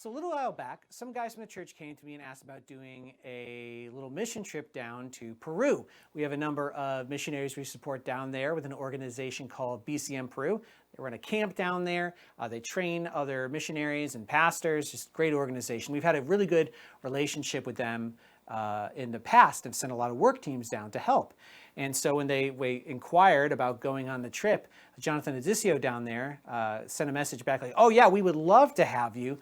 So a little while back, some guys from the church came to me and asked about doing a little mission trip down to Peru. We have a number of missionaries we support down there with an organization called BCM Peru. They run a camp down there. They train other missionaries and pastors, just great organization. We've had a really good relationship with them in the past and sent a lot of work teams down to help. And so when we inquired about going on the trip, Jonathan Adisio down there sent a message back like, oh yeah, we would love to have you.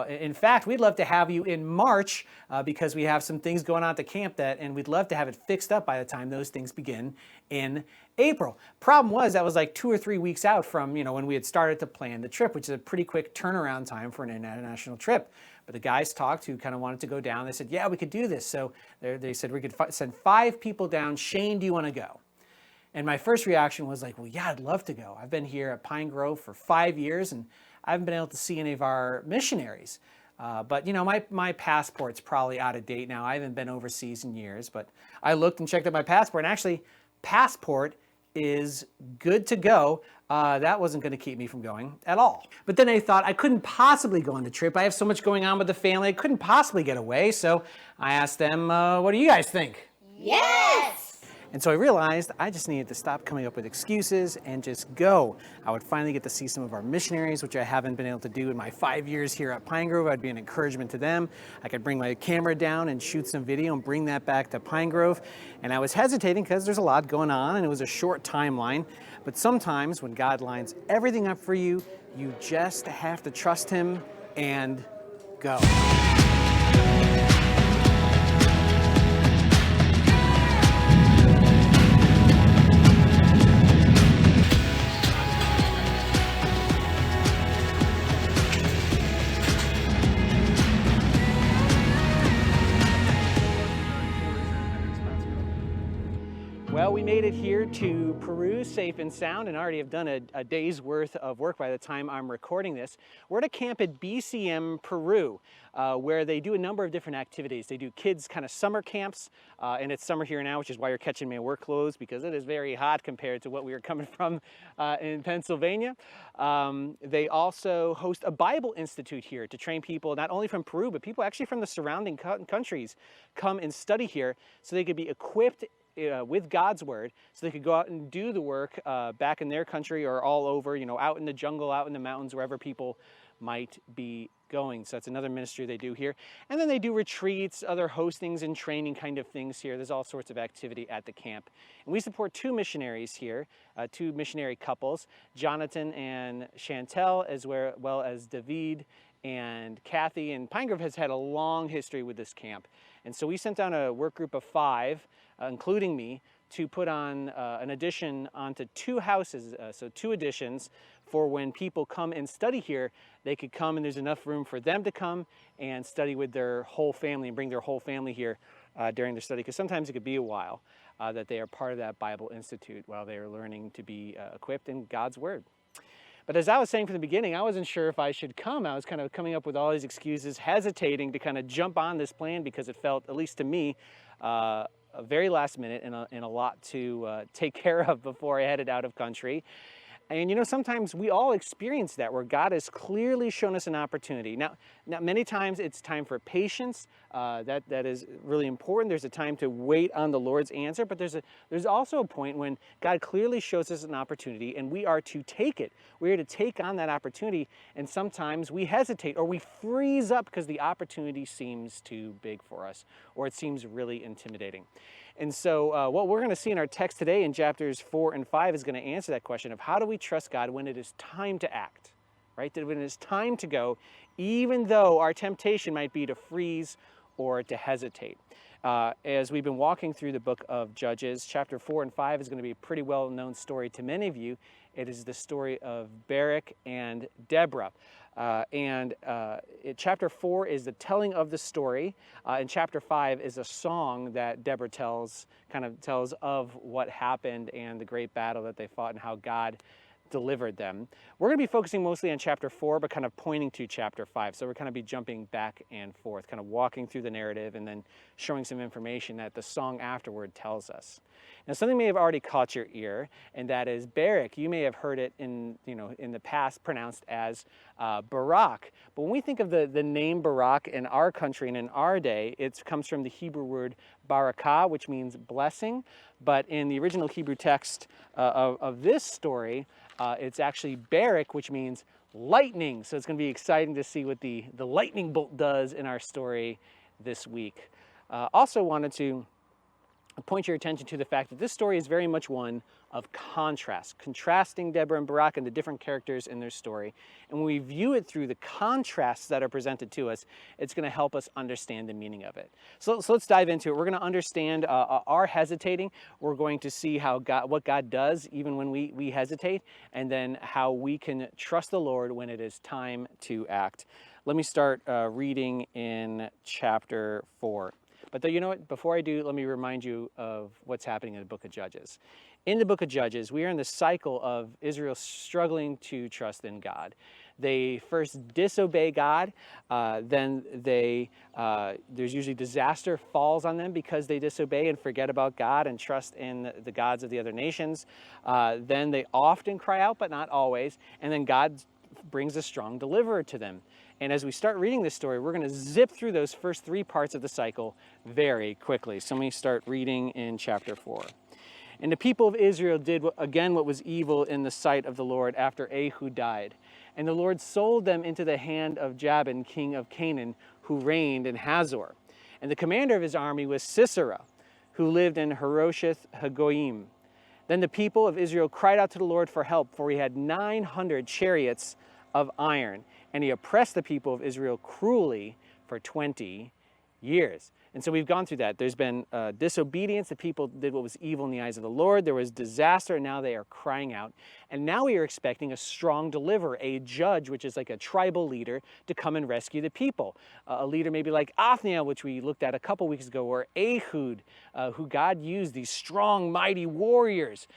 In fact, we'd love to have you in March because we have some things going on at the camp and we'd love to have it fixed up by the time those things begin in April. Problem was that was like 2 or 3 weeks out from when we had started to plan the trip, which is a pretty quick turnaround time for an international trip. But the guys talked who kind of wanted to go down. They said, yeah, we could do this. So they said we could send 5 people down. Shane, do you want to go? And my first reaction was like, well, yeah, I'd love to go. I've been here at Pine Grove for 5 years, and I haven't been able to see any of our missionaries. But my passport's probably out of date now. I haven't been overseas in years. But I looked and checked out my passport, and actually, passport is good to go. That wasn't going to keep me from going at all. But then I thought I couldn't possibly go on the trip. I have so much going on with the family. I couldn't possibly get away. So I asked them, what do you guys think? Yes! And so I realized I just needed to stop coming up with excuses and just go. I would finally get to see some of our missionaries, which I haven't been able to do in my 5 years here at Pine Grove. I'd be an encouragement to them. I could bring my camera down and shoot some video and bring that back to Pine Grove. And I was hesitating because there's a lot going on and it was a short timeline. But sometimes when God lines everything up for you, you just have to trust Him and go. Well, we made it here to Peru safe and sound and already have done a day's worth of work by the time I'm recording this. We're at a camp at BCM Peru where they do a number of different activities. They do kids kind of summer camps and it's summer here now, which is why you're catching me in work clothes because it is very hot compared to what we were coming from in Pennsylvania. They also host a Bible Institute here to train people not only from Peru, but people actually from the surrounding countries come and study here so they could be equipped with God's word, so they could go out and do the work back in their country or all over, out in the jungle, out in the mountains, wherever people might be going. So that's another ministry they do here. And then they do retreats, other hostings and training kind of things here. There's all sorts of activity at the camp. And we support 2 missionaries here, 2 missionary couples, Jonathan and Chantel, as well as David and Kathy. And Pine Grove has had a long history with this camp. And so we sent down a work group of 5, including me, to put on an addition onto 2 houses, so 2 additions for when people come and study here, they could come and there's enough room for them to come and study with their whole family and bring their whole family here during their study, because sometimes it could be a while that they are part of that Bible Institute while they are learning to be equipped in God's Word. But as I was saying from the beginning, I wasn't sure if I should come. I was kind of coming up with all these excuses, hesitating to kind of jump on this plan because it felt, at least to me, a very last minute and a lot to take care of before I headed out of country. And sometimes we all experience that where God has clearly shown us an opportunity. Now many times it's time for patience. That is really important. There's a time to wait on the Lord's answer, but there's also a point when God clearly shows us an opportunity and we are to take it. We are to take on that opportunity, and sometimes we hesitate or we freeze up because the opportunity seems too big for us or it seems really intimidating. And so what we're going to see in our text today in chapters 4 and 5 is going to answer that question of how do we trust God when it is time to act, right? That when it is time to go, even though our temptation might be to freeze or to hesitate. As we've been walking through the book of Judges, chapter 4 and 5 is going to be a pretty well-known story to many of you. It is the story of Barak and Deborah. Chapter 4 is the telling of the story, and chapter 5 is a song that Deborah tells of what happened and the great battle that they fought and how God delivered them. We're going to be focusing mostly on chapter 4, but kind of pointing to chapter 5. So we're kind of be jumping back and forth, kind of walking through the narrative and then showing some information that the song afterward tells us. Now, something may have already caught your ear, and that is Barak. You may have heard it in the past pronounced as Barak. But when we think of the name Barak in our country and in our day, it comes from the Hebrew word barakah, which means blessing. But in the original Hebrew text of this story, it's actually Barak, which means lightning. So it's going to be exciting to see what the lightning bolt does in our story this week. Also wanted to point your attention to the fact that this story is very much one of contrast, contrasting Deborah and Barak and the different characters in their story. And when we view it through the contrasts that are presented to us, it's going to help us understand the meaning of it. So let's dive into it. We're going to understand our hesitating. We're going to see what God does even when we hesitate, and then how we can trust the Lord when it is time to act. Let me start reading in chapter 4. But you know what? Before I do, let me remind you of what's happening in the book of Judges. In the book of Judges, we are in the cycle of Israel struggling to trust in God. They first disobey God, then there's usually disaster falls on them because they disobey and forget about God and trust in the gods of the other nations. Then they often cry out, but not always, and then God brings a strong deliverer to them. And as we start reading this story, we're going to zip through those first 3 parts of the cycle very quickly. So let me start reading in chapter 4. And the people of Israel did again what was evil in the sight of the Lord after Ehud died. And the Lord sold them into the hand of Jabin, king of Canaan, who reigned in Hazor. And the commander of his army was Sisera, who lived in Harosheth Hagoyim. Then the people of Israel cried out to the Lord for help, for he had 900 chariots of iron. And he oppressed the people of Israel cruelly for 20 years. And so we've gone through that. There's been disobedience. The people did what was evil in the eyes of the Lord. There was disaster, and now they are crying out. And now we are expecting a strong deliverer, a judge, which is like a tribal leader, to come and rescue the people. A leader maybe like Othniel, which we looked at a couple weeks ago, or Ehud, who God used, these strong, mighty warriors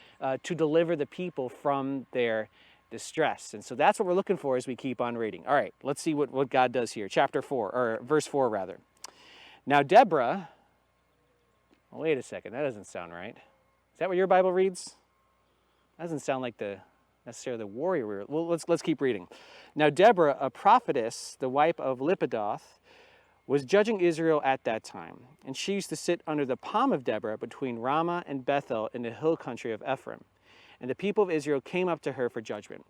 to deliver the people from their distress. And so that's what we're looking for as we keep on reading. All right, let's see what God does here. Chapter 4, or verse 4 rather. Now Deborah, wait a second, that doesn't sound right. Is that what your Bible reads? That doesn't sound like necessarily the warrior. Well, let's keep reading. Now Deborah, a prophetess, the wife of Lapidoth, was judging Israel at that time. And she used to sit under the palm of Deborah between Ramah and Bethel in the hill country of Ephraim. And the people of Israel came up to her for judgment.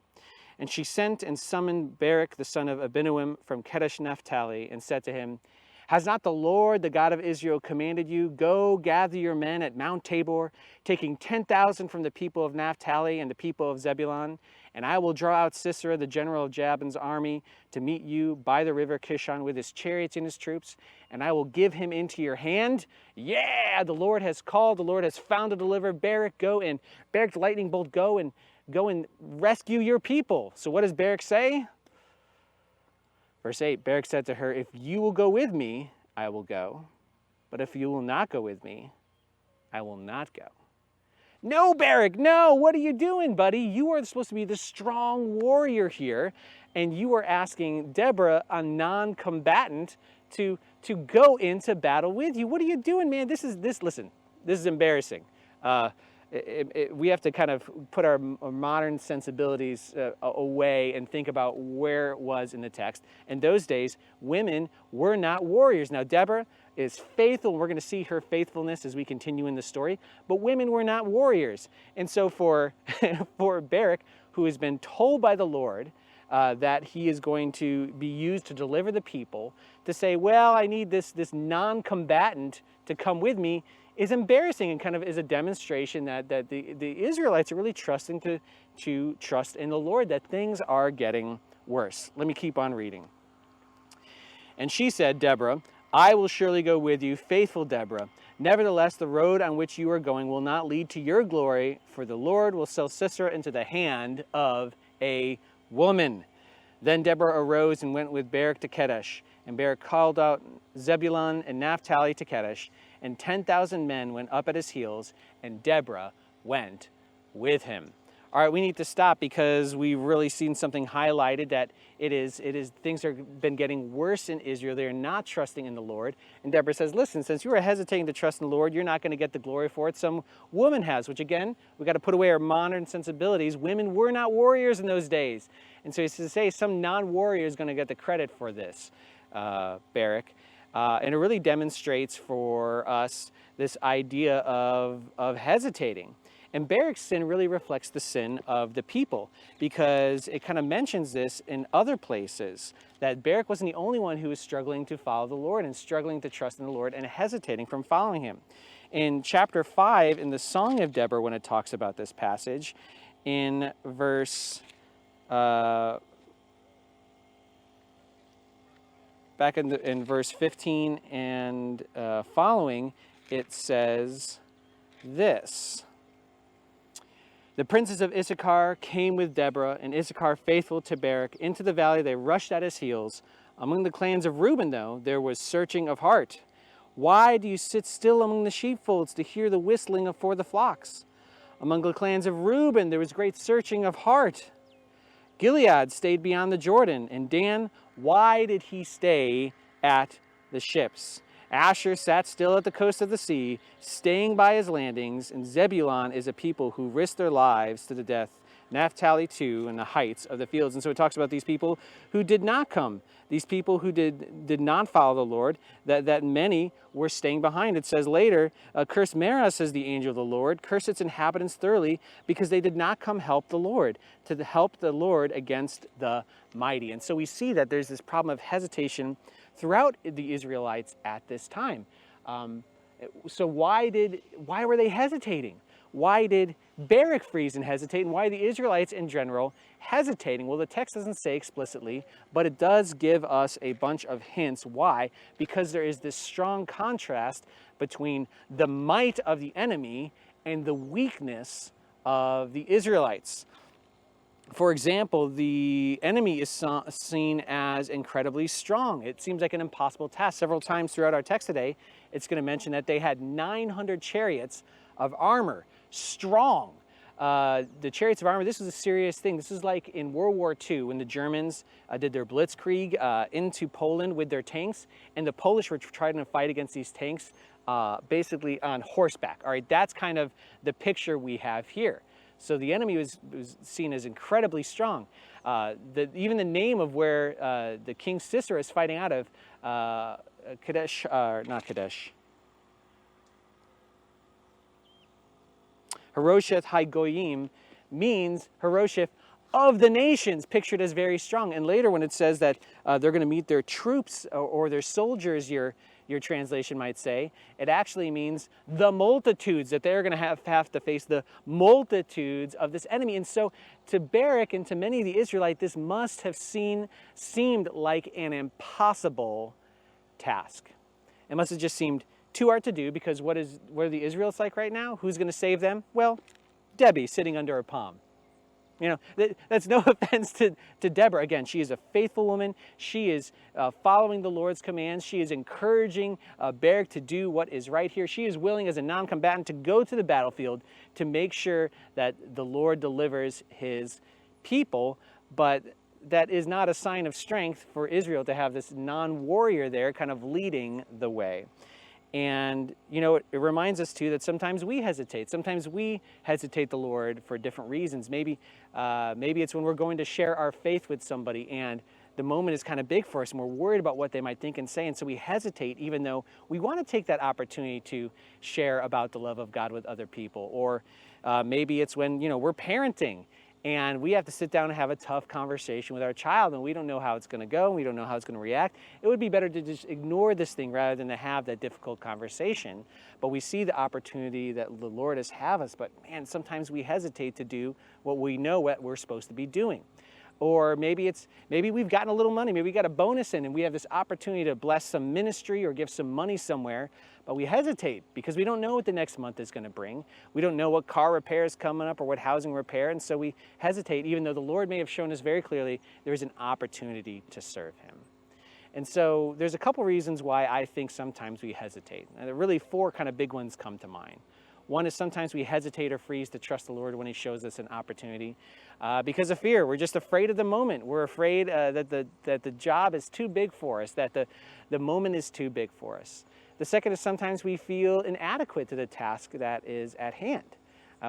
And she sent and summoned Barak the son of Abinoam from Kedesh Naphtali and said to him, Has not the Lord, the God of Israel, commanded you, Go gather your men at Mount Tabor, taking 10,000 from the people of Naphtali and the people of Zebulun, and I will draw out Sisera, the general of Jabin's army, to meet you by the river Kishon with his chariots and his troops, and I will give him into your hand. Yeah, the Lord has called, the Lord has found a deliverer. Barak, Barak the lightning bolt, go and rescue your people. So what does Barak say? Verse 8, Barak said to her, If you will go with me, I will go. But if you will not go with me, I will not go. No, Barak, no, what are you doing, buddy? You are supposed to be the strong warrior here, and you are asking Deborah, a non-combatant, to go into battle with you. What are you doing, man? Listen, this is embarrassing. We have to kind of put our modern sensibilities away and think about where it was in the text. In those days, women were not warriors. Now, Deborah is faithful. We're going to see her faithfulness as we continue in the story. But women were not warriors. And so for Barak, who has been told by the Lord that he is going to be used to deliver the people, to say, well, I need this non-combatant to come with me, is embarrassing and kind of is a demonstration that the Israelites are really trusting to trust in the Lord, that things are getting worse. Let me keep on reading. And she said, Deborah, I will surely go with you, faithful Deborah. Nevertheless, the road on which you are going will not lead to your glory, for the Lord will sell Sisera into the hand of a woman. Then Deborah arose and went with Barak to Kedesh. And Barak called out Zebulun and Naphtali to Kedesh, and 10,000 men went up at his heels, and Deborah went with him. all right, we need to stop because we've really seen something highlighted that things have been getting worse in Israel. They're not trusting in the Lord. And Deborah says, listen, since you are hesitating to trust in the Lord, you're not going to get the glory for it. Some woman has, which again, we got to put away our modern sensibilities. Women were not warriors in those days. And so he's to say some non-warrior is going to get the credit for this, Barak. And it really demonstrates for us this idea of hesitating. And Barak's sin really reflects the sin of the people, because it kind of mentions this in other places, that Barak wasn't the only one who was struggling to follow the Lord and struggling to trust in the Lord and hesitating from following him. In chapter 5, in the Song of Deborah, when it talks about this passage, in verse, back in verse 15 and following, it says this. The princes of Issachar came with Deborah, and Issachar, faithful to Barak, into the valley. They rushed at his heels. Among the clans of Reuben, though, there was searching of heart. Why do you sit still among the sheepfolds to hear the whistling for the flocks? Among the clans of Reuben, there was great searching of heart. Gilead stayed beyond the Jordan, and Dan, why did he stay at the ships? Asher sat still at the coast of the sea, staying by his landings, and Zebulun is a people who risked their lives to the death. Naphtali too, and the heights of the fields. And so it talks about these people who did not come, these people who did not follow the Lord, that many were staying behind. It says later, curse Marah, says the angel of the Lord, curse its inhabitants thoroughly, because they did not come help the Lord, to help the Lord against the mighty. And so we see that there's this problem of hesitation throughout the Israelites at this time. So why were they hesitating? Why did Barak freeze and hesitate, and why are the Israelites in general hesitating? Well, the text doesn't say explicitly, but it does give us a bunch of hints. Why? Because there is this strong contrast between the might of the enemy and the weakness of the Israelites. For example, the enemy is seen as incredibly strong. It seems like an impossible task. Several times throughout our text today, it's going to mention that they had 900 chariots of armor, strong. The chariots of armor, this is a serious thing. This is like in World War II when the Germans did their blitzkrieg into Poland with their tanks, and the Polish were trying to fight against these tanks basically on horseback. All right, that's kind of the picture we have here. So the enemy was seen as incredibly strong. Even the name of where the king Sisera is fighting out of, Kadesh, not Kadesh, Harosheth HaGoyim, means Harosheth of the nations, pictured as very strong. And later when it says that they're going to meet their troops or their soldiers, your translation might say, it actually means the multitudes, that they're going to have to face the multitudes of this enemy. And so to Barak and to many of the Israelites, this must have seemed like an impossible task. It must have just seemed too hard to do, because what are the Israelites like right now? Who's going to save them? Well, Debbie sitting under a palm. You know, that's no offense to Deborah. Again, she is a faithful woman. She is following the Lord's commands. She is encouraging Barak to do what is right here. She is willing as a non-combatant to go to the battlefield to make sure that the Lord delivers his people. But that is not a sign of strength for Israel to have this non-warrior there kind of leading the way. And, you know, it reminds us, too, that sometimes we hesitate. Sometimes we hesitate the Lord for different reasons. Maybe it's when we're going to share our faith with somebody and the moment is kind of big for us and we're worried about what they might think and say. And so we hesitate, even though we want to take that opportunity to share about the love of God with other people. Or maybe it's when, you know, we're parenting and we have to sit down and have a tough conversation with our child, and we don't know how it's going to go, and we don't know how it's going to react. It would be better to just ignore this thing rather than to have that difficult conversation. But we see the opportunity that the Lord has have us, but man, sometimes we hesitate to do what we know what we're supposed to be doing. Or maybe we've gotten a little money, maybe we got a bonus in and we have this opportunity to bless some ministry or give some money somewhere, but we hesitate because we don't know what the next month is going to bring. We don't know what car repair is coming up or what housing repair, and so we hesitate even though the Lord may have shown us very clearly there is an opportunity to serve him. And so there's a couple reasons why I think sometimes we hesitate. And there are really four kind of big ones come to mind. One is sometimes we hesitate or freeze to trust the Lord when he shows us an opportunity because of fear. We're just afraid of the moment. We're afraid that the job is too big for us, that the moment is too big for us. The second is sometimes we feel inadequate to the task that is at hand.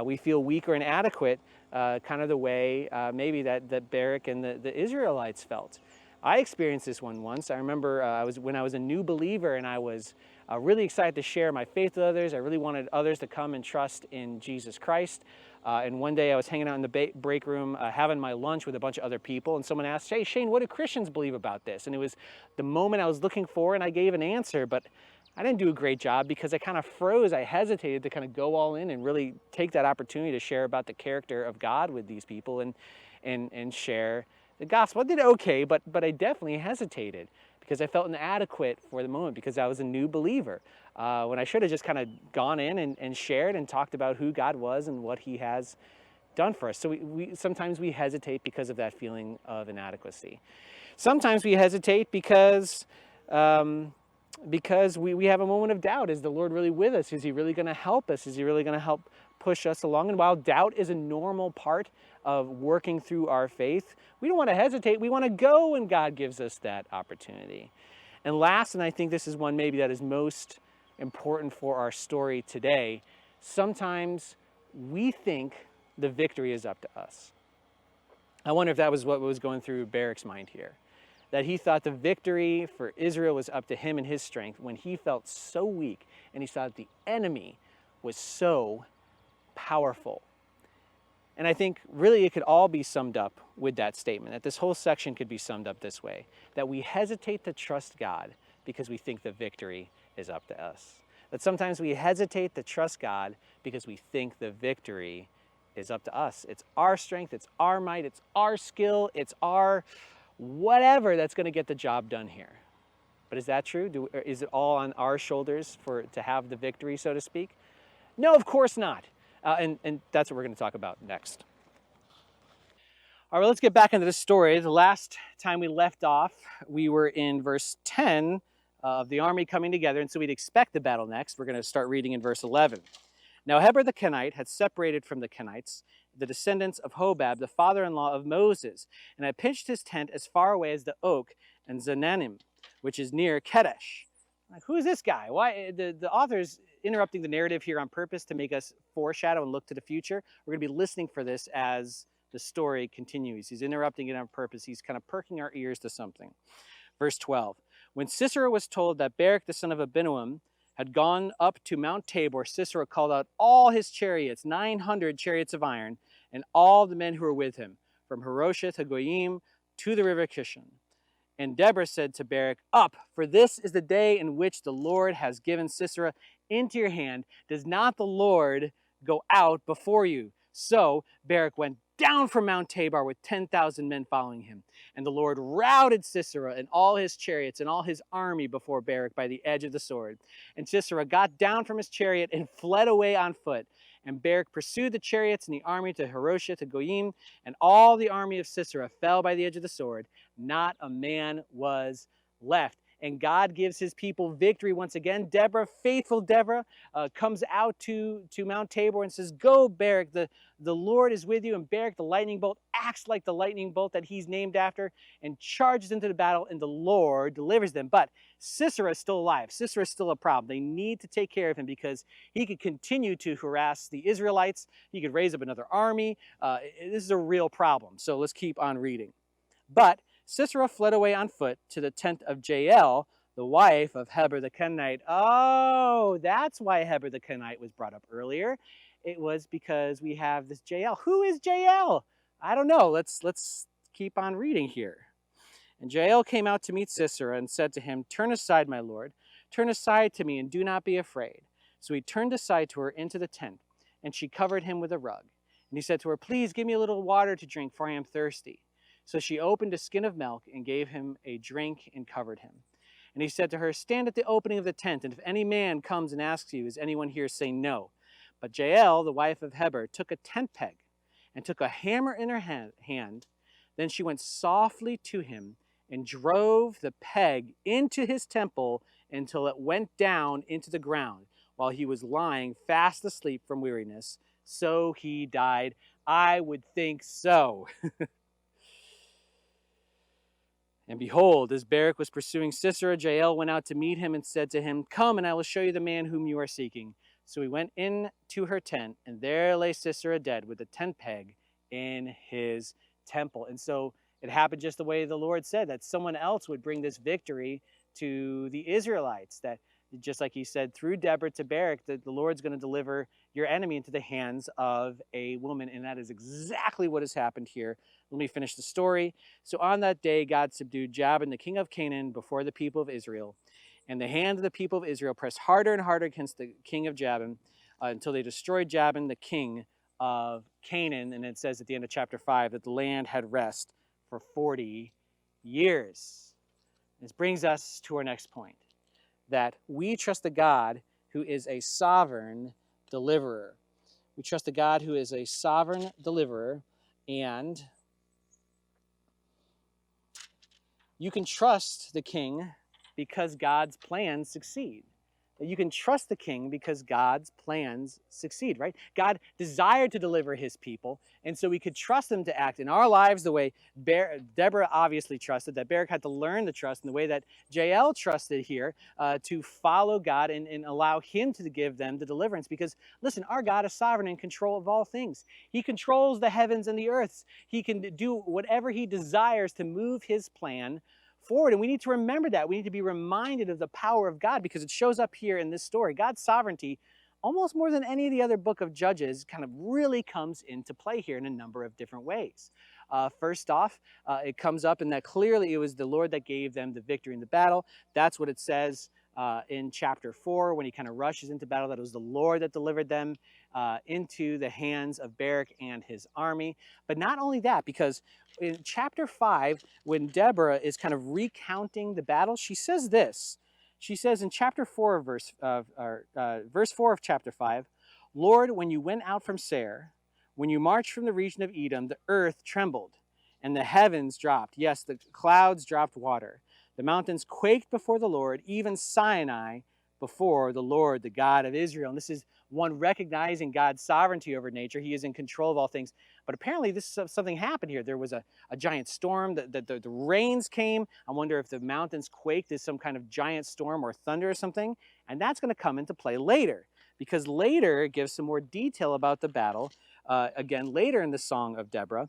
We feel weak or inadequate, kind of the way maybe that Barak and the Israelites felt. I experienced this one once. I remember when I was a new believer, and I was really excited to share my faith with others. I really wanted others to come and trust in Jesus Christ. And one day I was hanging out in the break room having my lunch with a bunch of other people, and someone asked, "Hey, Shane, what do Christians believe about this?" And it was the moment I was looking for, and I gave an answer, but I didn't do a great job because I kind of froze. I hesitated to kind of go all in and really take that opportunity to share about the character of God with these people and share the gospel. I did okay, but I definitely hesitated because I felt inadequate for the moment because I was a new believer. When I should have just kind of gone in and shared and talked about who God was and what he has done for us. So sometimes we hesitate because of that feeling of inadequacy. Sometimes we hesitate because we have a moment of doubt. Is the Lord really with us? Is he really going to help us? Is he really going to help push us along? And while doubt is a normal part of working through our faith, we don't want to hesitate. We want to go when God gives us that opportunity. And last, and I think this is one maybe that is most important for our story today, sometimes we think the victory is up to us. I wonder if that was what was going through Barak's mind here. That he thought the victory for Israel was up to him and his strength when he felt so weak and he saw that the enemy was so powerful. And I think really it could all be summed up with that statement, that this whole section could be summed up this way, that we hesitate to trust God because we think the victory is up to us. That sometimes we hesitate to trust God because we think the victory is up to us. It's our strength, it's our might, it's our skill, it's our whatever that's going to get the job done here. But is that true? Is it all on our shoulders to have the victory, so to speak? No, of course not. And that's what we're going to talk about next. All right, let's get back into the story. The last time we left off, we were in verse 10 of the army coming together, and so we'd expect the battle next. We're going to start reading in verse 11. Now Heber the Kenite had separated from the Kenites, the descendants of Hobab, the father-in-law of Moses, and had pitched his tent as far away as the oak and Zananim, which is near Kedesh. Like, who is this guy? Why the author's interrupting the narrative here on purpose to make us foreshadow and look to the future. We're going to be listening for this as the story continues. He's interrupting it on purpose. He's kind of perking our ears to something. Verse 12. When Sisera was told that Barak the son of Abinoam had gone up to Mount Tabor, Sisera called out all his chariots, 900 chariots of iron, and all the men who were with him, from Harosheth Hagoyim to the river Kishon. And Deborah said to Barak, "Up, for this is the day in which the Lord has given Sisera into your hand. Does not the Lord go out before you?" So Barak went down from Mount Tabor with 10,000 men following him. And the Lord routed Sisera and all his chariots and all his army before Barak by the edge of the sword. And Sisera got down from his chariot and fled away on foot. And Barak pursued the chariots and the army to Harosheth Hagoyim, and all the army of Sisera fell by the edge of the sword. Not a man was left. And God gives his people victory once again. Deborah, faithful Deborah, comes out to Mount Tabor and says, "Go, Barak, the Lord is with you." And Barak, the lightning bolt, acts like the lightning bolt that he's named after and charges into the battle, and the Lord delivers them. But Sisera is still alive. Sisera is still a problem. They need to take care of him because he could continue to harass the Israelites. He could raise up another army. This is a real problem. So let's keep on reading. But Sisera fled away on foot to the tent of Jael, the wife of Heber the Kenite. Oh, that's why Heber the Kenite was brought up earlier. It was because we have this Jael. Who is Jael? I don't know. Let's keep on reading here. And Jael came out to meet Sisera and said to him, "Turn aside, my lord. Turn aside to me and do not be afraid." So he turned aside to her into the tent, and she covered him with a rug. And he said to her, "Please give me a little water to drink, for I am thirsty." So she opened a skin of milk and gave him a drink and covered him. And he said to her, "Stand at the opening of the tent, and if any man comes and asks you, 'Is anyone here?' say no." But Jael, the wife of Heber, took a tent peg and took a hammer in her hand. Then she went softly to him and drove the peg into his temple until it went down into the ground, while he was lying fast asleep from weariness. So he died. I would think so. And behold, as Barak was pursuing Sisera, Jael went out to meet him and said to him, "Come, and I will show you the man whom you are seeking." So he went in to her tent, and there lay Sisera dead with a tent peg in his temple. And so it happened just the way the Lord said, that someone else would bring this victory to the Israelites. That just like he said through Deborah to Barak, that the Lord's going to deliver your enemy into the hands of a woman. And that is exactly what has happened here. Let me finish the story. So on that day, God subdued Jabin, the king of Canaan, before the people of Israel. And the hand of the people of Israel pressed harder and harder against the king of Jabin until they destroyed Jabin, the king of Canaan. And it says at the end of chapter 5 that the land had rest for 40 years. This brings us to our next point, that we trust a God who is a sovereign deliverer. We trust a God who is a sovereign deliverer, and you can trust the king because God's plans succeed. You can trust the king because God's plans succeed, right? God desired to deliver his people, and so we could trust him to act in our lives the way Deborah obviously trusted, that Barak had to learn to trust, in the way that Jael trusted here to follow God and allow him to give them the deliverance. Because, listen, our God is sovereign and in control of all things. He controls the heavens and the earths. He can do whatever he desires to move his plan forward. And we need to remember that. We need to be reminded of the power of God, because it shows up here in this story. God's sovereignty, almost more than any of the other book of Judges, kind of really comes into play here in a number of different ways. First off, it comes up in that clearly it was the Lord that gave them the victory in the battle. That's what it says in chapter 4 when he kind of rushes into battle, that it was the Lord that delivered them into the hands of Barak and his army. But not only that, because in chapter 5, when Deborah is kind of recounting the battle, she says this. She says in chapter 4, verse 4 of chapter 5, "Lord, when you went out from Seir, when you marched from the region of Edom, the earth trembled, and the heavens dropped. Yes, the clouds dropped water. The mountains quaked before the Lord, even Sinai before the Lord, the God of Israel." And this is one recognizing God's sovereignty over nature. He is in control of all things. But apparently something happened here. There was a giant storm. The rains came. I wonder if the mountains quaked as some kind of giant storm or thunder or something. And that's going to come into play later, because later it gives some more detail about the battle. Again, later in the Song of Deborah.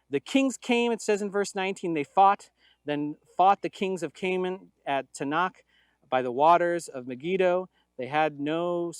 The kings came, it says in verse 19, they fought the kings of Canaan at Tanakh by the waters of Megiddo. They got no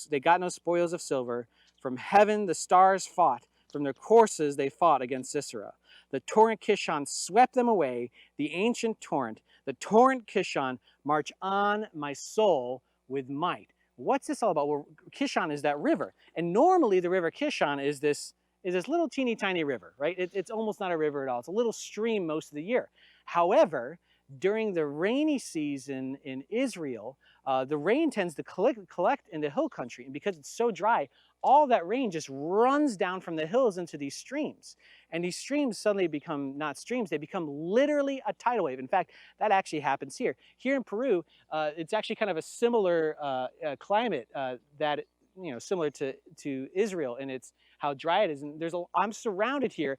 spoils of silver. From heaven the stars fought. From their courses they fought against Sisera. The torrent Kishon swept them away. The ancient torrent, the torrent Kishon, march on my soul with might. What's this all about? Well, Kishon is that river. And normally the river Kishon is this little teeny tiny river, right? It's almost not a river at all. It's a little stream most of the year. However, during the rainy season in Israel, the rain tends to collect in the hill country. And because it's so dry, all that rain just runs down from the hills into these streams. And these streams suddenly become not streams, they become literally a tidal wave. In fact, that actually happens here. Here in Peru, it's actually kind of a similar climate that, similar to Israel, and it's how dry it is. And I'm surrounded here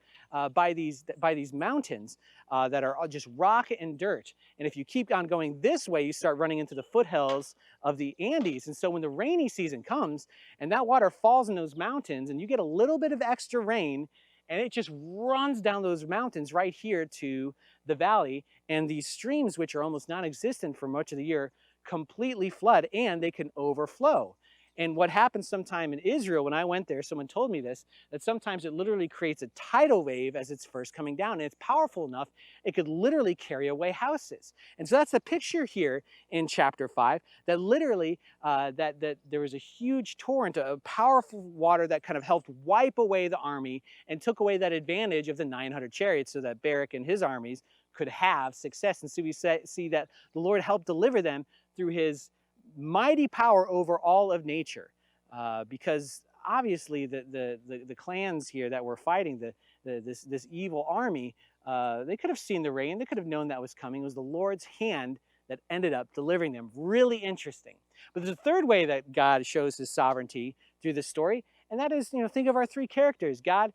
by these mountains that are just rock and dirt. And if you keep on going this way, you start running into the foothills of the Andes. And so when the rainy season comes and that water falls in those mountains and you get a little bit of extra rain, and it just runs down those mountains right here to the valley, and these streams, which are almost non-existent for much of the year, completely flood, and they can overflow. And what happens sometime in Israel, when I went there, someone told me this, that sometimes it literally creates a tidal wave as it's first coming down. And it's powerful enough, it could literally carry away houses. And so that's the picture here in chapter 5, that literally that there was a huge torrent of powerful water that kind of helped wipe away the army and took away that advantage of the 900 chariots so that Barak and his armies could have success. And so we see that the Lord helped deliver them through his mighty power over all of nature, because obviously the clans here that were fighting this evil army, they could have seen the rain, they could have known that was coming. It was the Lord's hand that ended up delivering them. Really interesting. But there's a third way that God shows his sovereignty through this story, and that is, think of our three characters. God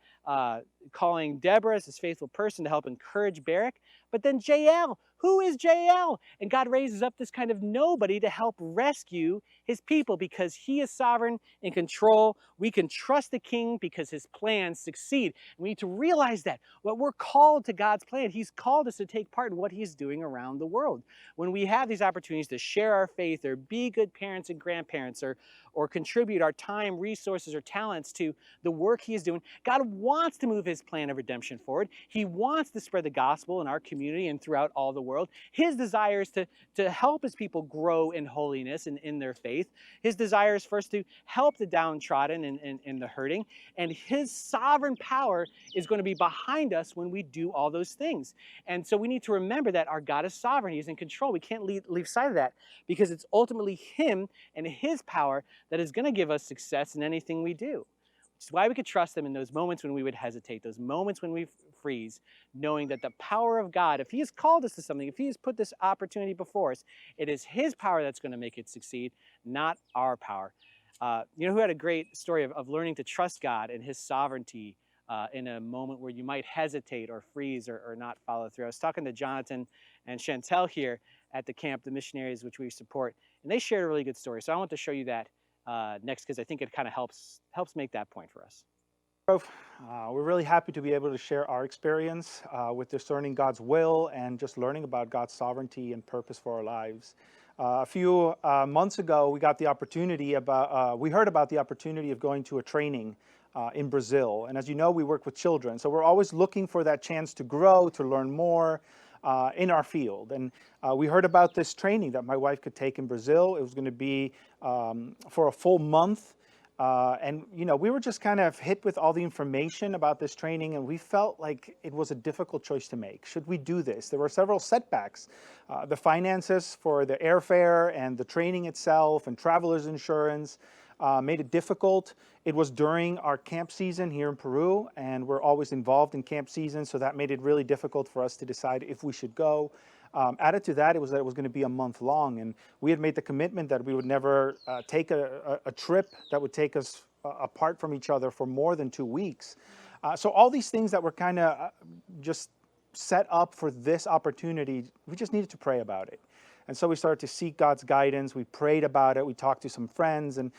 calling Deborah as his faithful person to help encourage Barak, but then Jael, who is Jael? And God raises up this kind of nobody to help rescue his people because he is sovereign, in control. We can trust the king because his plans succeed. We need to realize that. Well, we're called to God's plan. He's called us to take part in what he's doing around the world. When we have these opportunities to share our faith or be good parents and grandparents or contribute our time, resources, or talents to the work he is doing, God wants to move his plan of redemption forward. He wants to spread the gospel in our community and throughout all the world. His desire is to help his people grow in holiness and in their faith. His desire is first to help the downtrodden and the hurting. And his sovereign power is going to be behind us when we do all those things. And so we need to remember that our God is sovereign. He's in control. We can't leave sight of that because it's ultimately him and his power that is going to give us success in anything we do. Which is why we could trust him in those moments when we would hesitate, those moments when we freeze, knowing that the power of God, if he has called us to something, if he has put this opportunity before us, it is his power that's going to make it succeed, not our power. Who had a great story of learning to trust God and his sovereignty in a moment where you might hesitate or freeze or not follow through. I was talking to Jonathan and Chantel here at the camp, the missionaries which we support, and they shared a really good story. So I want to show you that next because I think it kind of helps make that point for us. We're really happy to be able to share our experience with discerning God's will and just learning about God's sovereignty and purpose for our lives. A few months ago, we got the opportunity we heard about the opportunity of going to a training in Brazil. And as you know, we work with children, so we're always looking for that chance to grow, to learn more in our field. And we heard about this training that my wife could take in Brazil. It was going to be for a full month. And we were just kind of hit with all the information about this training, and we felt like it was a difficult choice to make. Should we do this? There were several setbacks. The finances for the airfare and the training itself and traveler's insurance made it difficult. It was during our camp season here in Peru, and we're always involved in camp season, so that made it really difficult for us to decide if we should go. Added to that, it was going to be a month long, and we had made the commitment that we would never take a trip that would take us apart from each other for more than 2 weeks. So all these things that were kind of just set up for this opportunity, we just needed to pray about it. And so we started to seek God's guidance. We prayed about it. We talked to some friends, and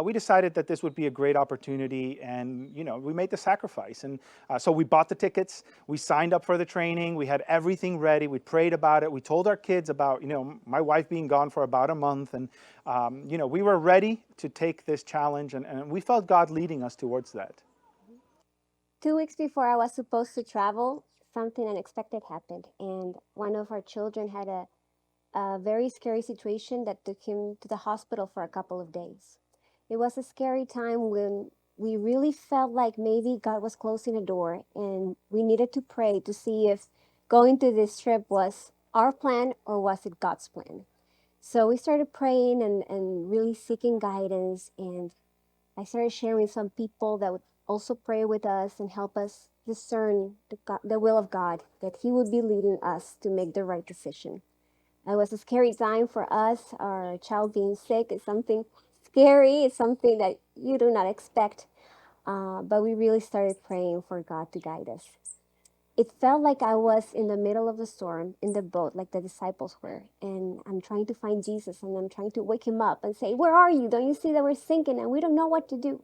we decided that this would be a great opportunity. And we made the sacrifice. And so we bought the tickets. We signed up for the training. We had everything ready. We prayed about it. We told our kids about my wife being gone for about a month, and we were ready to take this challenge. And we felt God leading us towards that. 2 weeks before I was supposed to travel, something unexpected happened, and one of our children had a very scary situation that took him to the hospital for a couple of days. It was a scary time when we really felt like maybe God was closing a door, and we needed to pray to see if going to this trip was our plan or was it God's plan. So we started praying and really seeking guidance, and I started sharing with some people that would also pray with us and help us discern the will of God, that he would be leading us to make the right decision. It was a scary time for us. Our child being sick is something scary. It's something that you do not expect. But we really started praying for God to guide us. It felt like I was in the middle of the storm in the boat, like the disciples were. And I'm trying to find Jesus, and I'm trying to wake him up and say, "Where are you? Don't you see that we're sinking and we don't know what to do?"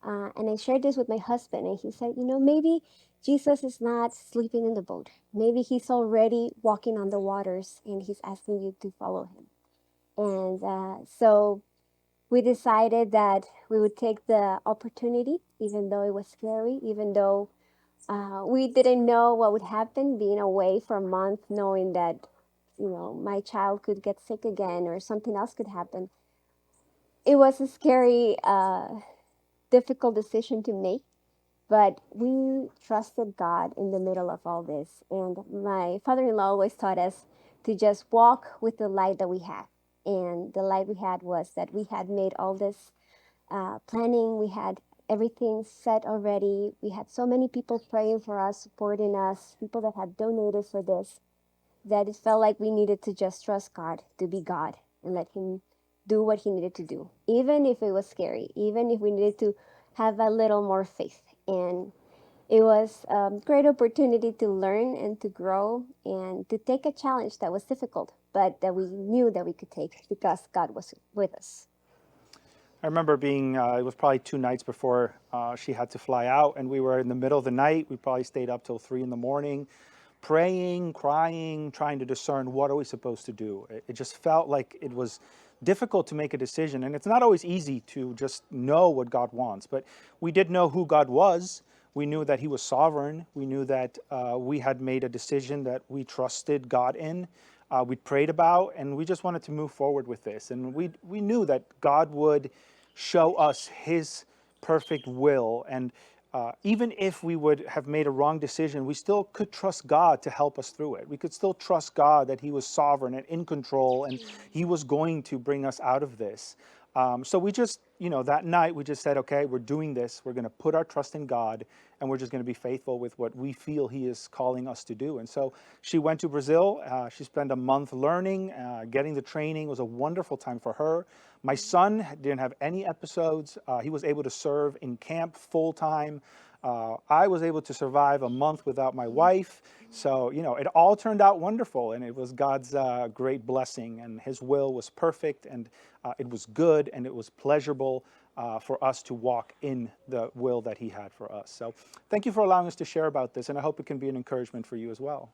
And I shared this with my husband, and he said, maybe Jesus is not sleeping in the boat. Maybe he's already walking on the waters, and he's asking you to follow him. And so we decided that we would take the opportunity, even though it was scary, even though we didn't know what would happen, being away for a month, knowing that, my child could get sick again or something else could happen. It was a scary, difficult decision to make, but we trusted God in the middle of all this. And my father-in-law always taught us to just walk with the light that we had. And the light we had was that we had made all this planning. We had everything set already. We had so many people praying for us, supporting us, people that had donated for this. that it felt like we needed to just trust God to be God and let Him do what He needed to do, even if it was scary, even if we needed to have a little more faith. And it was a great opportunity to learn and to grow and to take a challenge that was difficult, but that we knew that we could take because God was with us. I remember being, it was probably 2 nights before she had to fly out, and we were in the middle of the night. We probably stayed up till 3 in the morning, praying, crying, trying to discern what are we supposed to do. It just felt like it was difficult to make a decision, and it's not always easy to just know what God wants, but we did know who God was. We knew that He was sovereign. We knew that we had made a decision that we trusted God in. We prayed about, and we just wanted to move forward with this. And we knew that God would show us His perfect will. And even if we would have made a wrong decision, we still could trust God to help us through it. We could still trust God that He was sovereign and in control, and He was going to bring us out of this. So we just, that night we just said, okay, we're doing this. We're going to put our trust in God, and we're just going to be faithful with what we feel He is calling us to do. And so she went to Brazil. She spent a month learning, getting the training. It was a wonderful time for her. My son didn't have any episodes. He was able to serve in camp full time. I was able to survive a month without my wife. So, it all turned out wonderful, and it was God's great blessing, and His will was perfect, and it was good, and it was pleasurable for us to walk in the will that He had for us. So thank you for allowing us to share about this, and I hope it can be an encouragement for you as well.